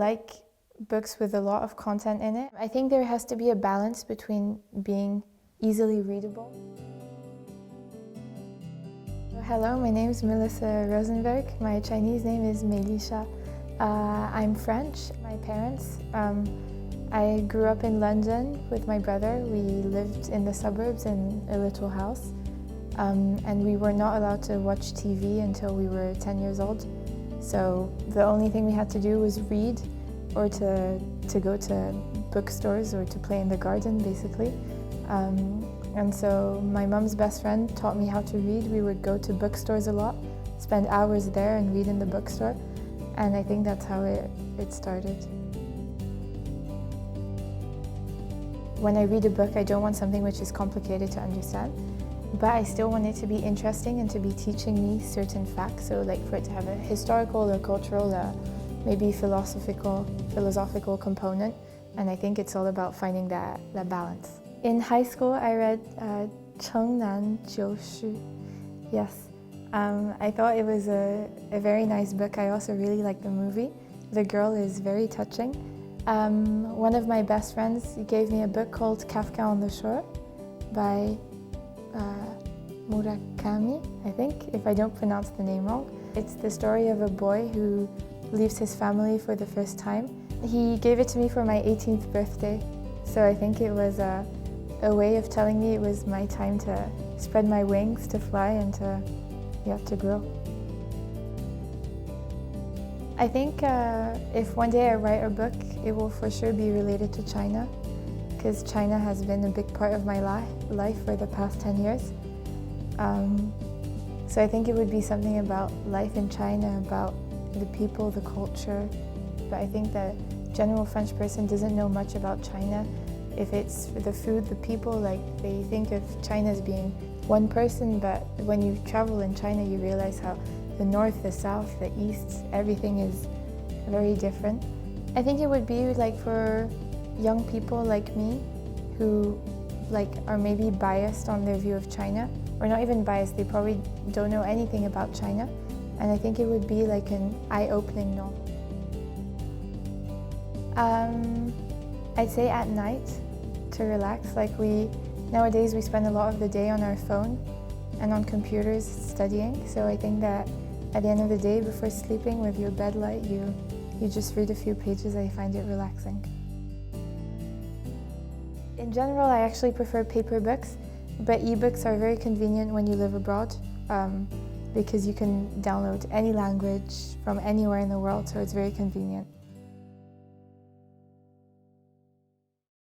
like books with a lot of content in it. I think there has to be a balance between being easily readable. Hello, my name is Melissa Rosenberg. My Chinese name is Melisha. I'm French. My parents, I grew up in London with my brother. We lived in the suburbs in a little house. And we were not allowed to watch TV until we were 10 years old. So the only thing we had to do was read or to go to bookstores or to play in the garden, basically. And so my mom's best friend taught me how to read. We would go to bookstores a lot, spend hours there and read in the bookstore. And I think that's how it started. When I read a book, I don't want something which is complicated to understand, but I still want it to be interesting and to be teaching me certain facts. So like for it to have a historical or cultural, maybe philosophical component. And I think it's all about finding that balance. In high school, I read Chengnan Jiushi. Yes. I thought it was a very nice book. I also really liked the movie. The girl is very touching. One of my best friends gave me a book called Kafka on the Shore by Murakami, I think, if I don't pronounce the name wrong. It's the story of a boy who leaves his family for the first time. He gave it to me for my 18th birthday, so I think it was a way of telling me it was my time to spread my wings, to fly and to grow. I think if one day I write a book, it will for sure be related to China, because China has been a big part of my life for the past 10 years. So I think it would be something about life in China, about the people, the culture. But I think the general French person doesn't know much about China. If it's the food, the people, like they think of China as being one person, but when you travel in China, you realize how the north, the south, the east, everything is very different. I think it would be like for young people like me who are maybe biased on their view of China, or not even biased, they probably don't know anything about China. And I think it would be like an eye-opening novel. I'd say at night to relax. Nowadays we spend a lot of the day on our phone and on computers studying. So I think that at the end of the day, before sleeping with your bed light, you just read a few pages. I find it relaxing. In general, I actually prefer paper books, but ebooks are very convenient when you live abroad because you can download any language from anywhere in the world, so it's very convenient.